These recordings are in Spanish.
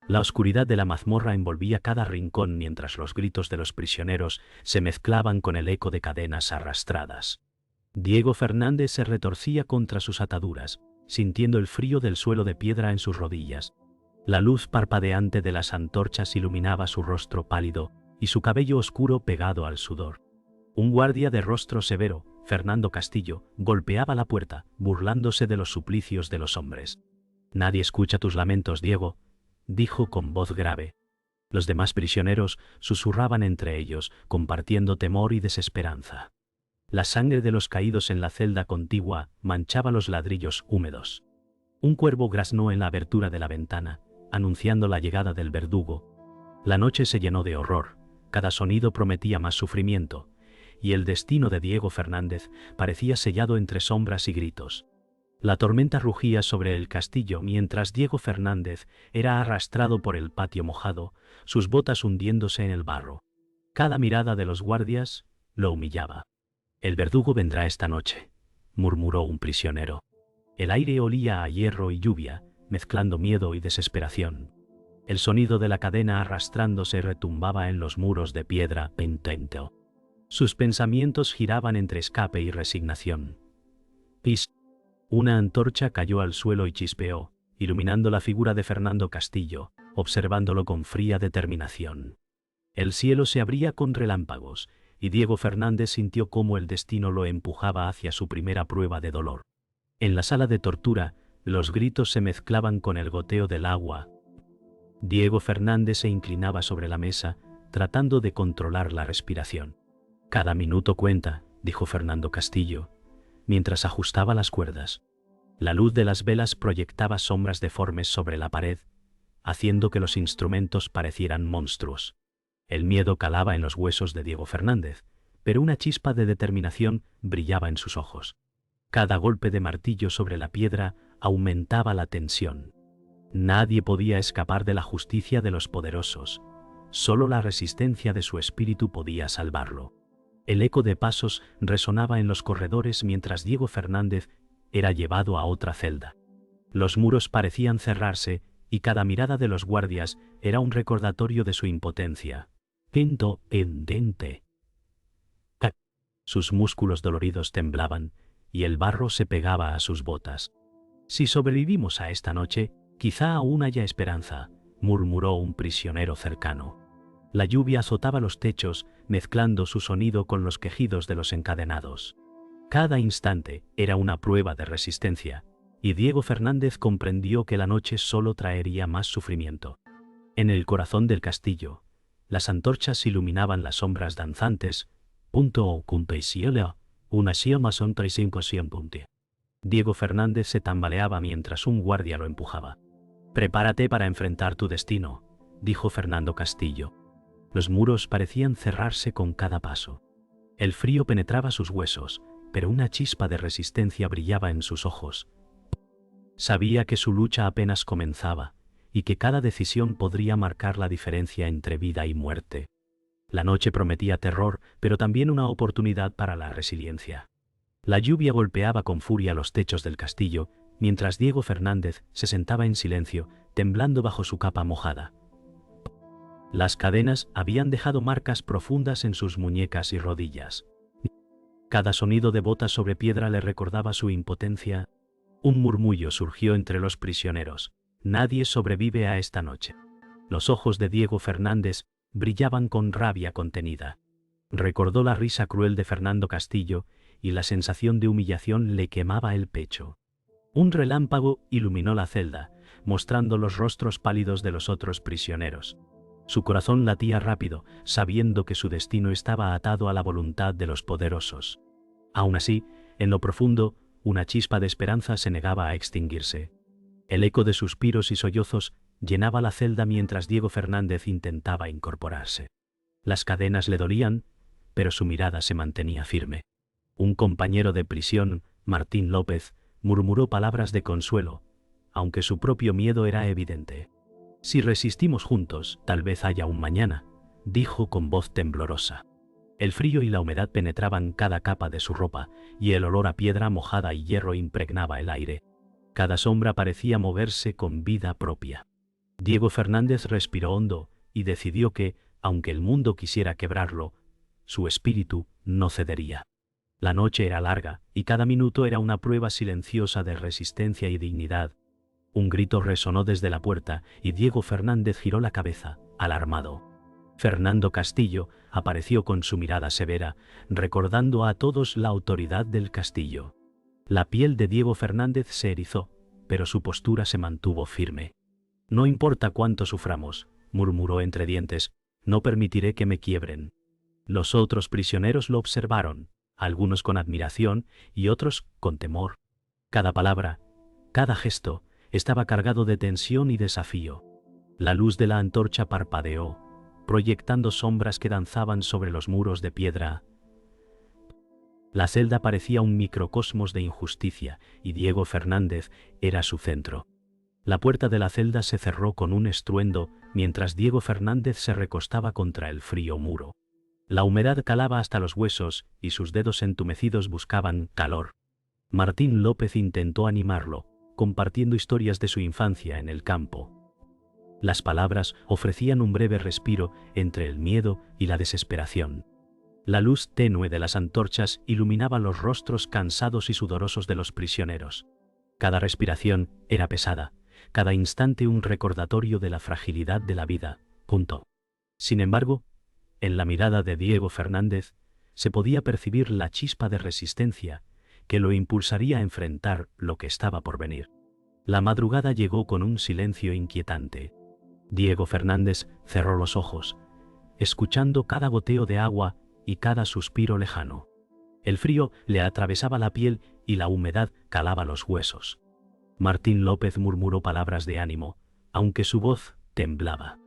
La oscuridad de la mazmorra envolvía cada rincón mientras los gritos de los prisioneros se mezclaban con el eco de cadenas arrastradas. Diego Fernández se retorcía contra sus ataduras, sintiendo el frío del suelo de piedra en sus rodillas. La luz parpadeante de las antorchas iluminaba su rostro pálido y su cabello oscuro pegado al sudor. Un guardia de rostro severo, Fernando Castillo, golpeaba la puerta, burlándose de los suplicios de los hombres. «Nadie escucha tus lamentos, Diego», dijo con voz grave. Los demás prisioneros susurraban entre ellos, compartiendo temor y desesperanza. La sangre de los caídos en la celda contigua manchaba los ladrillos húmedos. Un cuervo graznó en la abertura de la ventana, anunciando la llegada del verdugo. La noche se llenó de horror, cada sonido prometía más sufrimiento, y el destino de Diego Fernández parecía sellado entre sombras y gritos. La tormenta rugía sobre el castillo mientras Diego Fernández era arrastrado por el patio mojado, sus botas hundiéndose en el barro. Cada mirada de los guardias lo humillaba. «El verdugo vendrá esta noche», murmuró un prisionero. El aire olía a hierro y lluvia, mezclando miedo y desesperación. El sonido de la cadena arrastrándose retumbaba en los muros de piedra pentento. Sus pensamientos giraban entre escape y resignación. «Pis». Una antorcha cayó al suelo y chispeó, iluminando la figura de Fernando Castillo, observándolo con fría determinación. El cielo se abría con relámpagos, y Diego Fernández sintió cómo el destino lo empujaba hacia su primera prueba de dolor. En la sala de tortura, los gritos se mezclaban con el goteo del agua. Diego Fernández se inclinaba sobre la mesa, tratando de controlar la respiración. «Cada minuto cuenta», dijo Fernando Castillo, mientras ajustaba las cuerdas. La luz de las velas proyectaba sombras deformes sobre la pared, haciendo que los instrumentos parecieran monstruos. El miedo calaba en los huesos de Diego Fernández, pero una chispa de determinación brillaba en sus ojos. Cada golpe de martillo sobre la piedra aumentaba la tensión. Nadie podía escapar de la justicia de los poderosos. Solo la resistencia de su espíritu podía salvarlo. El eco de pasos resonaba en los corredores mientras Diego Fernández era llevado a otra celda. Los muros parecían cerrarse y cada mirada de los guardias era un recordatorio de su impotencia. «Pinto pendente». Sus músculos doloridos temblaban y el barro se pegaba a sus botas. «Si sobrevivimos a esta noche, quizá aún haya esperanza», murmuró un prisionero cercano. La lluvia azotaba los techos, mezclando su sonido con los quejidos de los encadenados. Cada instante era una prueba de resistencia, y Diego Fernández comprendió que la noche solo traería más sufrimiento. En el corazón del castillo, las antorchas iluminaban las sombras danzantes. Diego Fernández se tambaleaba mientras un guardia lo empujaba. «Prepárate para enfrentar tu destino», dijo Fernando Castillo. Los muros parecían cerrarse con cada paso. El frío penetraba sus huesos, pero una chispa de resistencia brillaba en sus ojos. Sabía que su lucha apenas comenzaba, y que cada decisión podría marcar la diferencia entre vida y muerte. La noche prometía terror, pero también una oportunidad para la resiliencia. La lluvia golpeaba con furia los techos del castillo, mientras Diego Fernández se sentaba en silencio, temblando bajo su capa mojada. Las cadenas habían dejado marcas profundas en sus muñecas y rodillas. Cada sonido de botas sobre piedra le recordaba su impotencia. Un murmullo surgió entre los prisioneros. «Nadie sobrevive a esta noche». Los ojos de Diego Fernández brillaban con rabia contenida. Recordó la risa cruel de Fernando Castillo y la sensación de humillación le quemaba el pecho. Un relámpago iluminó la celda, mostrando los rostros pálidos de los otros prisioneros. Su corazón latía rápido, sabiendo que su destino estaba atado a la voluntad de los poderosos. Aún así, en lo profundo, una chispa de esperanza se negaba a extinguirse. El eco de suspiros y sollozos llenaba la celda mientras Diego Fernández intentaba incorporarse. Las cadenas le dolían, pero su mirada se mantenía firme. Un compañero de prisión, Martín López, murmuró palabras de consuelo, aunque su propio miedo era evidente. «Si resistimos juntos, tal vez haya un mañana», dijo con voz temblorosa. El frío y la humedad penetraban cada capa de su ropa, y el olor a piedra mojada y hierro impregnaba el aire. Cada sombra parecía moverse con vida propia. Diego Fernández respiró hondo y decidió que, aunque el mundo quisiera quebrarlo, su espíritu no cedería. La noche era larga y cada minuto era una prueba silenciosa de resistencia y dignidad. Un grito resonó desde la puerta y Diego Fernández giró la cabeza, alarmado. Fernando Castillo apareció con su mirada severa, recordando a todos la autoridad del castillo. La piel de Diego Fernández se erizó, pero su postura se mantuvo firme. «No importa cuánto suframos», murmuró entre dientes, «no permitiré que me quiebren». Los otros prisioneros lo observaron, algunos con admiración y otros con temor. Cada palabra, cada gesto, estaba cargado de tensión y desafío. La luz de la antorcha parpadeó, proyectando sombras que danzaban sobre los muros de piedra. La celda parecía un microcosmos de injusticia y Diego Fernández era su centro. La puerta de la celda se cerró con un estruendo mientras Diego Fernández se recostaba contra el frío muro. La humedad calaba hasta los huesos y sus dedos entumecidos buscaban calor. Martín López intentó animarlo, compartiendo historias de su infancia en el campo. Las palabras ofrecían un breve respiro entre el miedo y la desesperación. La luz tenue de las antorchas iluminaba los rostros cansados y sudorosos de los prisioneros. Cada respiración era pesada, cada instante un recordatorio de la fragilidad de la vida. Sin embargo, en la mirada de Diego Fernández se podía percibir la chispa de resistencia que lo impulsaría a enfrentar lo que estaba por venir. La madrugada llegó con un silencio inquietante. Diego Fernández cerró los ojos, escuchando cada goteo de agua y cada suspiro lejano. El frío le atravesaba la piel y la humedad calaba los huesos. Martín López murmuró palabras de ánimo, aunque su voz temblaba.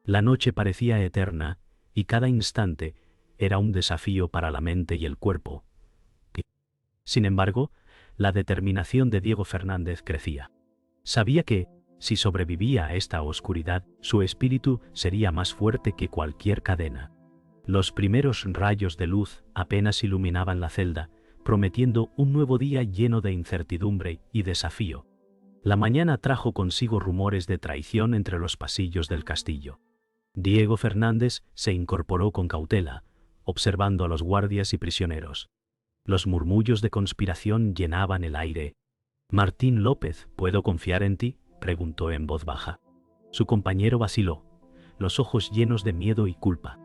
La noche parecía eterna y cada instante era un desafío para la mente y el cuerpo. Sin embargo, la determinación de Diego Fernández crecía. Sabía que, si sobrevivía a esta oscuridad, su espíritu sería más fuerte que cualquier cadena. Los primeros rayos de luz apenas iluminaban la celda, prometiendo un nuevo día lleno de incertidumbre y desafío. La mañana trajo consigo rumores de traición entre los pasillos del castillo. Diego Fernández se incorporó con cautela, observando a los guardias y prisioneros. Los murmullos de conspiración llenaban el aire. «Martín López, ¿puedo confiar en ti?», preguntó en voz baja. Su compañero vaciló, los ojos llenos de miedo y culpa.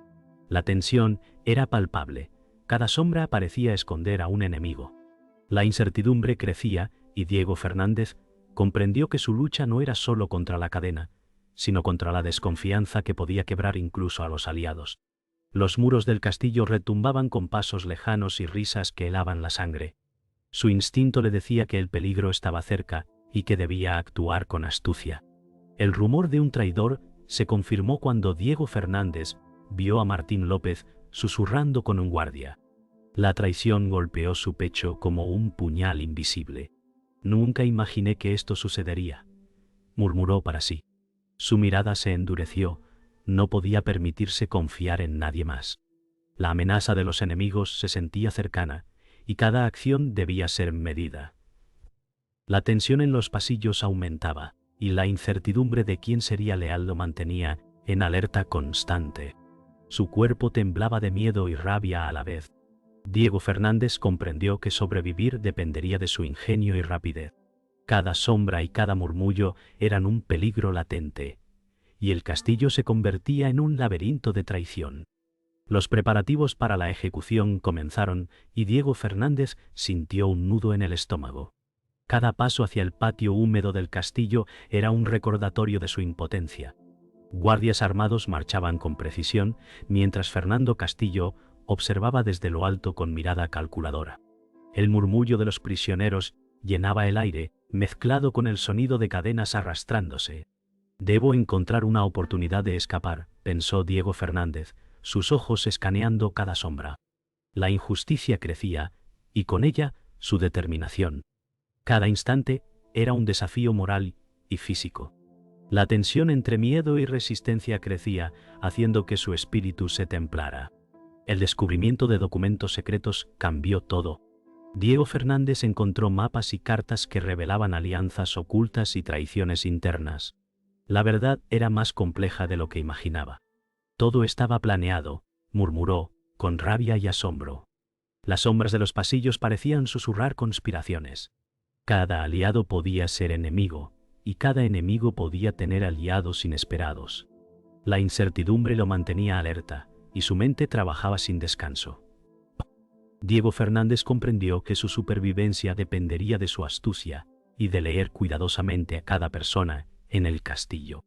La tensión era palpable, cada sombra parecía esconder a un enemigo. La incertidumbre crecía y Diego Fernández comprendió que su lucha no era solo contra la cadena, sino contra la desconfianza que podía quebrar incluso a los aliados. Los muros del castillo retumbaban con pasos lejanos y risas que helaban la sangre. Su instinto le decía que el peligro estaba cerca y que debía actuar con astucia. El rumor de un traidor se confirmó cuando Diego Fernández vio a Martín López susurrando con un guardia. La traición golpeó su pecho como un puñal invisible. «Nunca imaginé que esto sucedería», murmuró para sí. Su mirada se endureció, no podía permitirse confiar en nadie más. La amenaza de los enemigos se sentía cercana, y cada acción debía ser medida. La tensión en los pasillos aumentaba, y la incertidumbre de quién sería leal lo mantenía en alerta constante. Su cuerpo temblaba de miedo y rabia a la vez. Diego Fernández comprendió que sobrevivir dependería de su ingenio y rapidez. Cada sombra y cada murmullo eran un peligro latente, y el castillo se convertía en un laberinto de traición. Los preparativos para la ejecución comenzaron y Diego Fernández sintió un nudo en el estómago. Cada paso hacia el patio húmedo del castillo era un recordatorio de su impotencia. Guardias armados marchaban con precisión, mientras Fernando Castillo observaba desde lo alto con mirada calculadora. El murmullo de los prisioneros llenaba el aire, mezclado con el sonido de cadenas arrastrándose. «Debo encontrar una oportunidad de escapar», pensó Diego Fernández, sus ojos escaneando cada sombra. La injusticia crecía, y con ella su determinación. Cada instante era un desafío moral y físico. La tensión entre miedo y resistencia crecía, haciendo que su espíritu se templara. El descubrimiento de documentos secretos cambió todo. Diego Fernández encontró mapas y cartas que revelaban alianzas ocultas y traiciones internas. La verdad era más compleja de lo que imaginaba. Todo estaba planeado, murmuró, con rabia y asombro. Las sombras de los pasillos parecían susurrar conspiraciones. Cada aliado podía ser enemigo, y cada enemigo podía tener aliados inesperados. La incertidumbre lo mantenía alerta, y su mente trabajaba sin descanso. Diego Fernández comprendió que su supervivencia dependería de su astucia y de leer cuidadosamente a cada persona en el castillo.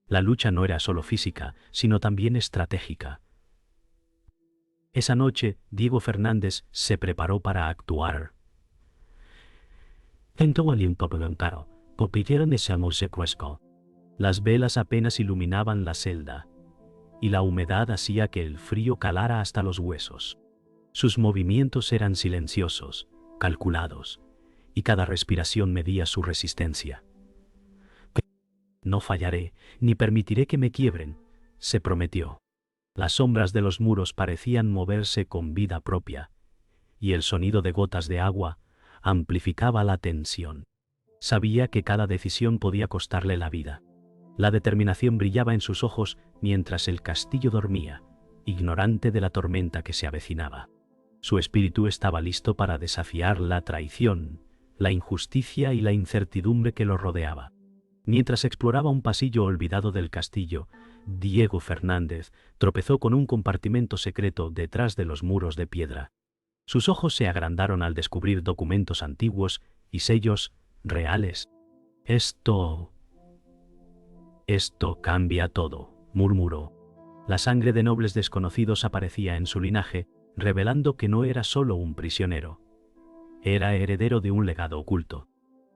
La lucha no era solo física, sino también estratégica. Esa noche, Diego Fernández se preparó para actuar. Las velas apenas iluminaban la celda, y la humedad hacía que el frío calara hasta los huesos. Sus movimientos eran silenciosos, calculados, y cada respiración medía su resistencia. No fallaré, ni permitiré que me quiebren, se prometió. Las sombras de los muros parecían moverse con vida propia, y el sonido de gotas de agua amplificaba la tensión. Sabía que cada decisión podía costarle la vida. La determinación brillaba en sus ojos mientras el castillo dormía, ignorante de la tormenta que se avecinaba. Su espíritu estaba listo para desafiar la traición, la injusticia y la incertidumbre que lo rodeaba. Mientras exploraba un pasillo olvidado del castillo, Diego Fernández tropezó con un compartimento secreto detrás de los muros de piedra. Sus ojos se agrandaron al descubrir documentos antiguos y sellos reales. Esto cambia todo, murmuró. La sangre de nobles desconocidos aparecía en su linaje, revelando que no era solo un prisionero. Era heredero de un legado oculto.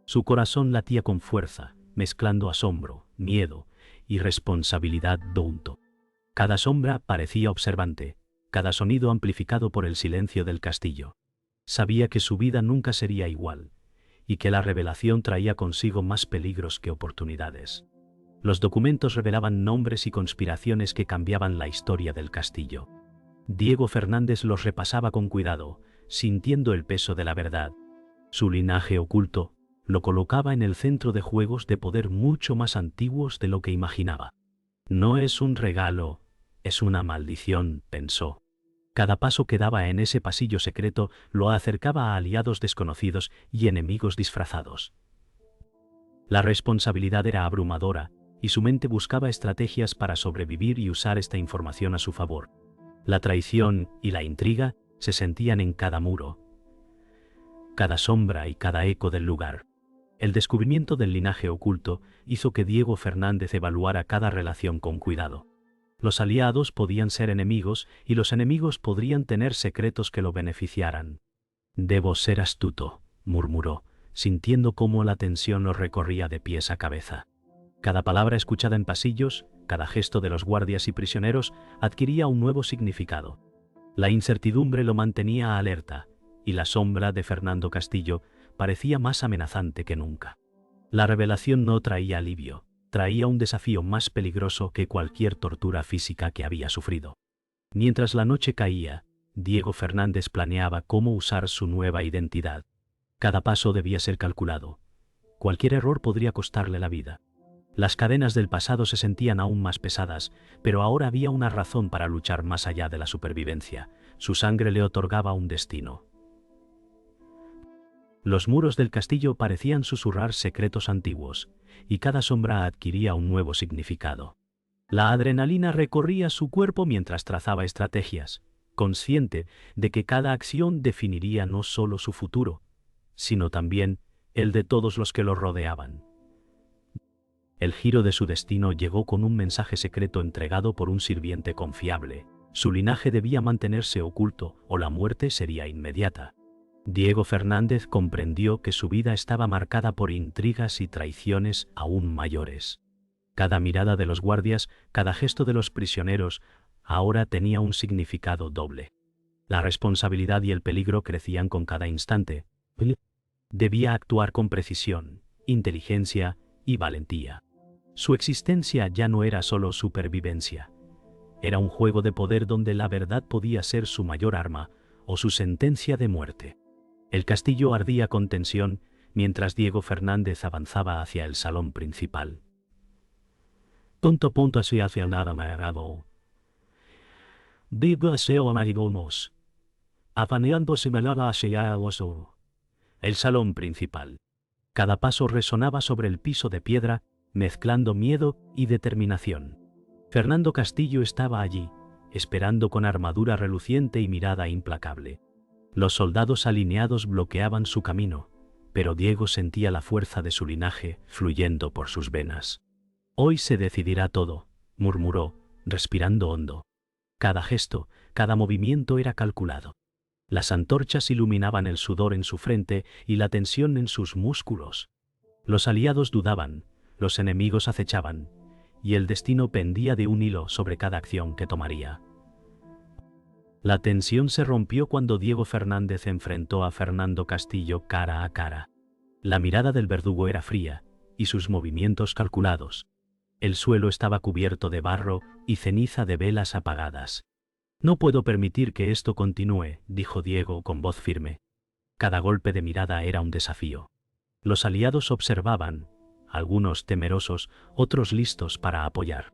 Su corazón latía con fuerza, mezclando asombro, miedo y responsabilidad junto. Cada sombra parecía observante, cada sonido amplificado por el silencio del castillo. Sabía que su vida nunca sería igual, y que la revelación traía consigo más peligros que oportunidades. Los documentos revelaban nombres y conspiraciones que cambiaban la historia del castillo. Diego Fernández los repasaba con cuidado, sintiendo el peso de la verdad. Su linaje oculto lo colocaba en el centro de juegos de poder mucho más antiguos de lo que imaginaba. No es un regalo, es una maldición, pensó. Cada paso que daba en ese pasillo secreto lo acercaba a aliados desconocidos y enemigos disfrazados. La responsabilidad era abrumadora, y su mente buscaba estrategias para sobrevivir y usar esta información a su favor. La traición y la intriga se sentían en cada muro, cada sombra y cada eco del lugar. El descubrimiento del linaje oculto hizo que Diego Fernández evaluara cada relación con cuidado. Los aliados podían ser enemigos y los enemigos podrían tener secretos que lo beneficiaran. «Debo ser astuto», murmuró, sintiendo cómo la tensión lo recorría de pies a cabeza. Cada palabra escuchada en pasillos, cada gesto de los guardias y prisioneros adquiría un nuevo significado. La incertidumbre lo mantenía alerta, y la sombra de Fernando Castillo parecía más amenazante que nunca. La revelación no traía alivio, traía un desafío más peligroso que cualquier tortura física que había sufrido. Mientras la noche caía, Diego Fernández planeaba cómo usar su nueva identidad. Cada paso debía ser calculado. Cualquier error podría costarle la vida. Las cadenas del pasado se sentían aún más pesadas, pero ahora había una razón para luchar más allá de la supervivencia. Su sangre le otorgaba un destino. Los muros del castillo parecían susurrar secretos antiguos, y cada sombra adquiría un nuevo significado. La adrenalina recorría su cuerpo mientras trazaba estrategias, consciente de que cada acción definiría no solo su futuro, sino también el de todos los que lo rodeaban. El giro de su destino llegó con un mensaje secreto entregado por un sirviente confiable. Su linaje debía mantenerse oculto o la muerte sería inmediata. Diego Fernández comprendió que su vida estaba marcada por intrigas y traiciones aún mayores. Cada mirada de los guardias, cada gesto de los prisioneros, ahora tenía un significado doble. La responsabilidad y el peligro crecían con cada instante. Debía actuar con precisión, inteligencia y valentía. Su existencia ya no era solo supervivencia. Era un juego de poder donde la verdad podía ser su mayor arma o su sentencia de muerte. El castillo ardía con tensión mientras Diego Fernández avanzaba hacia el salón principal. Así hacia nada me agradó. Viva seo amarigomos. Afaneando similar hacia el oso. El salón principal. Cada paso resonaba sobre el piso de piedra, mezclando miedo y determinación. Fernando Castillo estaba allí, esperando con armadura reluciente y mirada implacable. Los soldados alineados bloqueaban su camino, pero Diego sentía la fuerza de su linaje fluyendo por sus venas. Hoy se decidirá todo, murmuró, respirando hondo. Cada gesto, cada movimiento era calculado. Las antorchas iluminaban el sudor en su frente y la tensión en sus músculos. Los aliados dudaban, los enemigos acechaban, y el destino pendía de un hilo sobre cada acción que tomaría. La tensión se rompió cuando Diego Fernández enfrentó a Fernando Castillo cara a cara. La mirada del verdugo era fría, y sus movimientos calculados. El suelo estaba cubierto de barro y ceniza de velas apagadas. No puedo permitir que esto continúe, dijo Diego con voz firme. Cada golpe de mirada era un desafío. Los aliados observaban, algunos temerosos, otros listos para apoyar.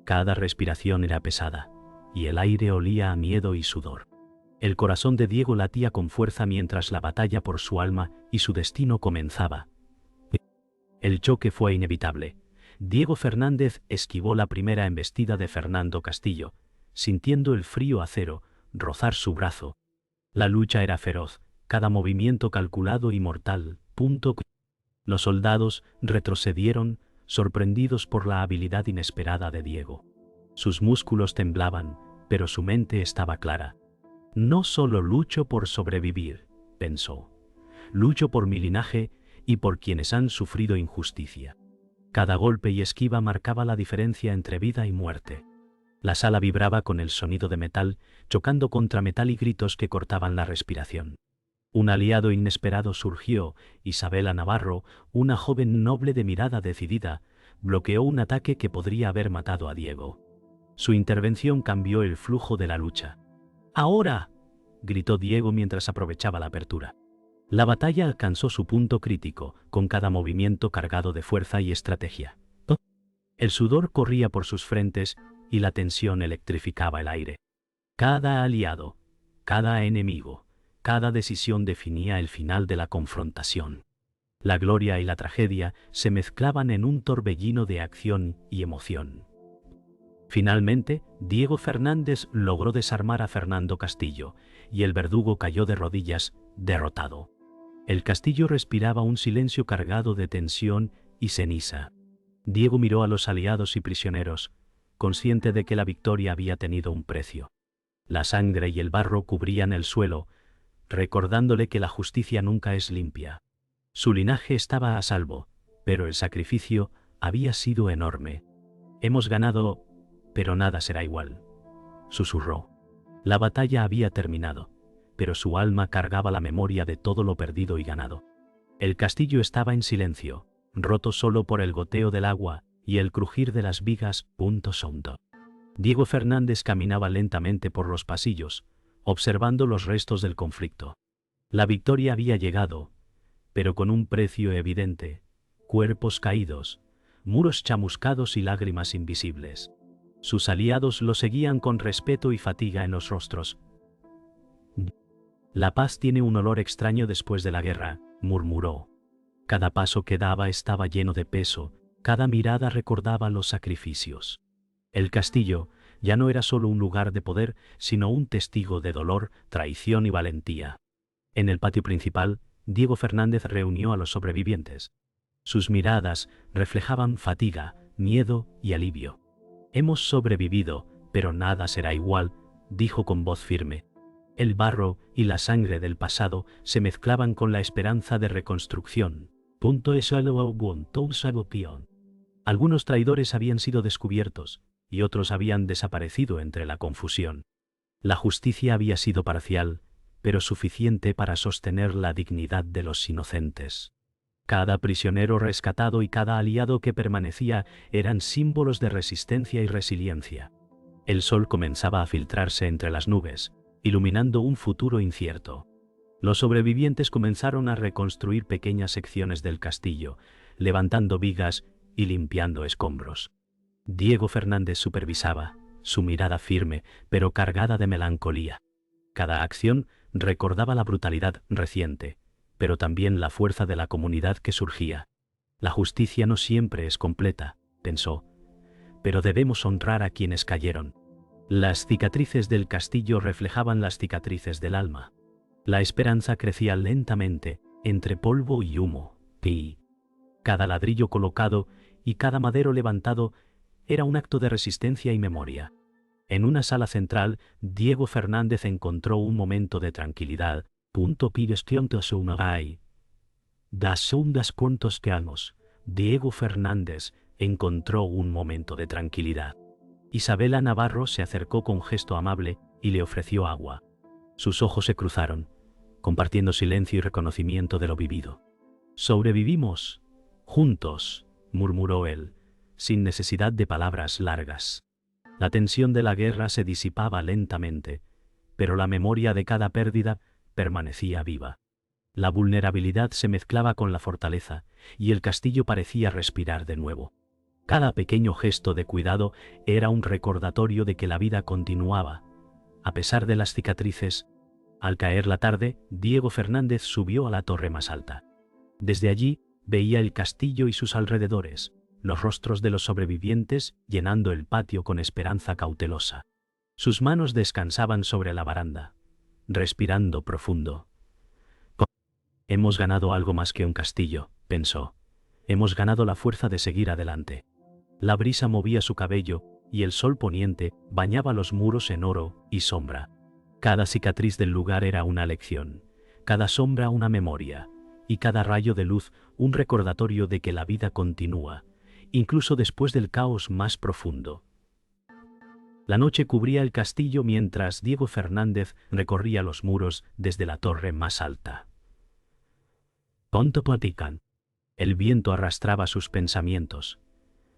Cada respiración era pesada, y el aire olía a miedo y sudor. El corazón de Diego latía con fuerza mientras la batalla por su alma y su destino comenzaba. El choque fue inevitable. Diego Fernández esquivó la primera embestida de Fernando Castillo, sintiendo el frío acero rozar su brazo. La lucha era feroz, cada movimiento calculado y mortal. Los soldados retrocedieron, sorprendidos por la habilidad inesperada de Diego. Sus músculos temblaban, pero su mente estaba clara. No solo lucho por sobrevivir, pensó. Lucho por mi linaje y por quienes han sufrido injusticia. Cada golpe y esquiva marcaba la diferencia entre vida y muerte. La sala vibraba con el sonido de metal, chocando contra metal y gritos que cortaban la respiración. Un aliado inesperado surgió. Isabela Navarro, una joven noble de mirada decidida, bloqueó un ataque que podría haber matado a Diego. Su intervención cambió el flujo de la lucha. ¡Ahora!, gritó Diego mientras aprovechaba la apertura. La batalla alcanzó su punto crítico, con cada movimiento cargado de fuerza y estrategia. El sudor corría por sus frentes y la tensión electrificaba el aire. Cada aliado, cada enemigo, cada decisión definía el final de la confrontación. La gloria y la tragedia se mezclaban en un torbellino de acción y emoción. Finalmente, Diego Fernández logró desarmar a Fernando Castillo, y el verdugo cayó de rodillas, derrotado. El castillo respiraba un silencio cargado de tensión y ceniza. Diego miró a los aliados y prisioneros, consciente de que la victoria había tenido un precio. La sangre y el barro cubrían el suelo, recordándole que la justicia nunca es limpia. Su linaje estaba a salvo, pero el sacrificio había sido enorme. Hemos ganado, pero nada será igual, susurró. La batalla había terminado, pero su alma cargaba la memoria de todo lo perdido y ganado. El castillo estaba en silencio, roto solo por el goteo del agua y el crujir de las vigas. Diego Fernández caminaba lentamente por los pasillos, observando los restos del conflicto. La victoria había llegado, pero con un precio evidente: cuerpos caídos, muros chamuscados y lágrimas invisibles. Sus aliados lo seguían con respeto y fatiga en los rostros. La paz tiene un olor extraño después de la guerra, murmuró. Cada paso que daba estaba lleno de peso, cada mirada recordaba los sacrificios. El castillo ya no era solo un lugar de poder, sino un testigo de dolor, traición y valentía. En el patio principal, Diego Fernández reunió a los sobrevivientes. Sus miradas reflejaban fatiga, miedo y alivio. Hemos sobrevivido, pero nada será igual, dijo con voz firme. El barro y la sangre del pasado se mezclaban con la esperanza de reconstrucción. Algunos traidores habían sido descubiertos, y otros habían desaparecido entre la confusión. La justicia había sido parcial, pero suficiente para sostener la dignidad de los inocentes. Cada prisionero rescatado y cada aliado que permanecía eran símbolos de resistencia y resiliencia. El sol comenzaba a filtrarse entre las nubes, iluminando un futuro incierto. Los sobrevivientes comenzaron a reconstruir pequeñas secciones del castillo, levantando vigas y limpiando escombros. Diego Fernández supervisaba, su mirada firme, pero cargada de melancolía. Cada acción recordaba la brutalidad reciente, pero también la fuerza de la comunidad que surgía. La justicia no siempre es completa, pensó, pero debemos honrar a quienes cayeron. Las cicatrices del castillo reflejaban las cicatrices del alma. La esperanza crecía lentamente, entre polvo y humo, y cada ladrillo colocado y cada madero levantado era un acto de resistencia y memoria. En una sala central, Diego Fernández encontró un momento de tranquilidad. Das segundas cuantos que años, Diego Fernández encontró un momento de tranquilidad. Isabela Navarro se acercó con gesto amable y le ofreció agua. Sus ojos se cruzaron, compartiendo silencio y reconocimiento de lo vivido. «Sobrevivimos, juntos», murmuró él, sin necesidad de palabras largas. La tensión de la guerra se disipaba lentamente, pero la memoria de cada pérdida permanecía viva. La vulnerabilidad se mezclaba con la fortaleza, y el castillo parecía respirar de nuevo. Cada pequeño gesto de cuidado era un recordatorio de que la vida continuaba. A pesar de las cicatrices, al caer la tarde, Diego Fernández subió a la torre más alta. Desde allí veía el castillo y sus alrededores, los rostros de los sobrevivientes llenando el patio con esperanza cautelosa. Sus manos descansaban sobre la baranda, respirando profundo. «Hemos ganado algo más que un castillo», pensó. «Hemos ganado la fuerza de seguir adelante». La brisa movía su cabello, y el sol poniente bañaba los muros en oro y sombra. Cada cicatriz del lugar era una lección, cada sombra una memoria, y cada rayo de luz un recordatorio de que la vida continúa, incluso después del caos más profundo. La noche cubría el castillo mientras Diego Fernández recorría los muros desde la torre más alta. «¿Cuánto platican?» El viento arrastraba sus pensamientos.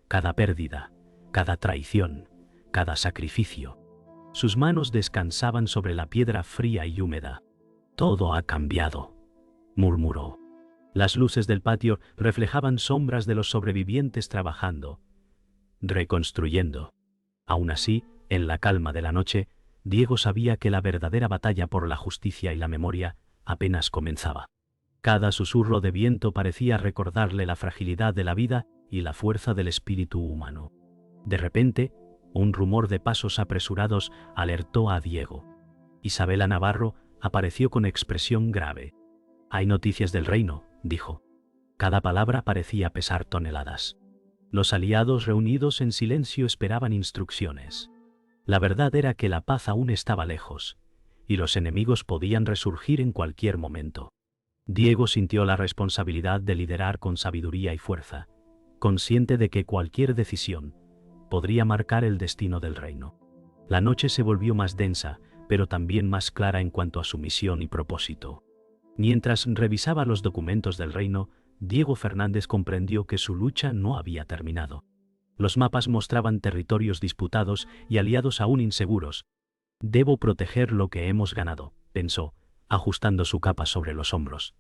Cada pérdida, cada traición, cada sacrificio. Sus manos descansaban sobre la piedra fría y húmeda. «Todo ha cambiado», murmuró. Las luces del patio reflejaban sombras de los sobrevivientes trabajando, reconstruyendo. Aún así, en la calma de la noche, Diego sabía que la verdadera batalla por la justicia y la memoria apenas comenzaba. Cada susurro de viento parecía recordarle la fragilidad de la vida y la fuerza del espíritu humano. De repente, un rumor de pasos apresurados alertó a Diego. Isabela Navarro apareció con expresión grave. «Hay noticias del reino», dijo. Cada palabra parecía pesar toneladas. Los aliados reunidos en silencio esperaban instrucciones. La verdad era que la paz aún estaba lejos, y los enemigos podían resurgir en cualquier momento. Diego sintió la responsabilidad de liderar con sabiduría y fuerza, consciente de que cualquier decisión podría marcar el destino del reino. La noche se volvió más densa, pero también más clara en cuanto a su misión y propósito. Mientras revisaba los documentos del reino, Diego Fernández comprendió que su lucha no había terminado. Los mapas mostraban territorios disputados y aliados aún inseguros. «Debo proteger lo que hemos ganado», pensó, ajustando su capa sobre los hombros.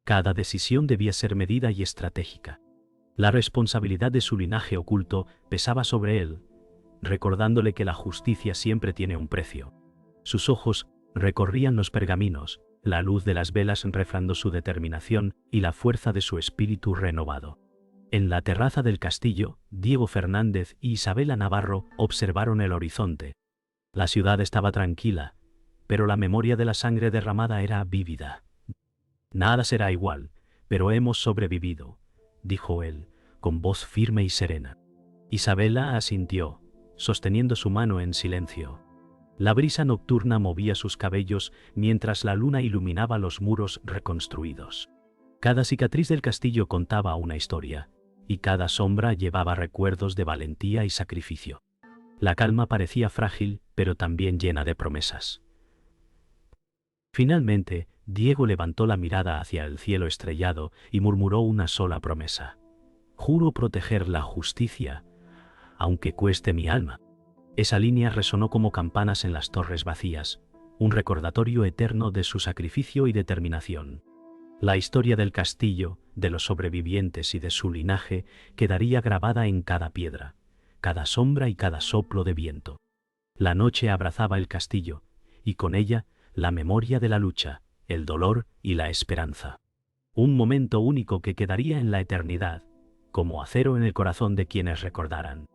Cada decisión debía ser medida y estratégica. La responsabilidad de su linaje oculto pesaba sobre él, recordándole que la justicia siempre tiene un precio. Sus ojos recorrían los pergaminos, la luz de las velas refrendó su determinación y la fuerza de su espíritu renovado. En la terraza del castillo, Diego Fernández y Isabela Navarro observaron el horizonte. La ciudad estaba tranquila, pero la memoria de la sangre derramada era vívida. «Nada será igual, pero hemos sobrevivido», dijo él, con voz firme y serena. Isabela asintió, sosteniendo su mano en silencio. La brisa nocturna movía sus cabellos mientras la luna iluminaba los muros reconstruidos. Cada cicatriz del castillo contaba una historia, y cada sombra llevaba recuerdos de valentía y sacrificio. La calma parecía frágil, pero también llena de promesas. Finalmente, Diego levantó la mirada hacia el cielo estrellado y murmuró una sola promesa. «Juro proteger la justicia, aunque cueste mi alma». Esa línea resonó como campanas en las torres vacías, un recordatorio eterno de su sacrificio y determinación. La historia del castillo de los sobrevivientes y de su linaje quedaría grabada en cada piedra, cada sombra y cada soplo de viento. La noche abrazaba el castillo, y con ella la memoria de la lucha, el dolor y la esperanza. Un momento único que quedaría en la eternidad, como acero en el corazón de quienes recordaran.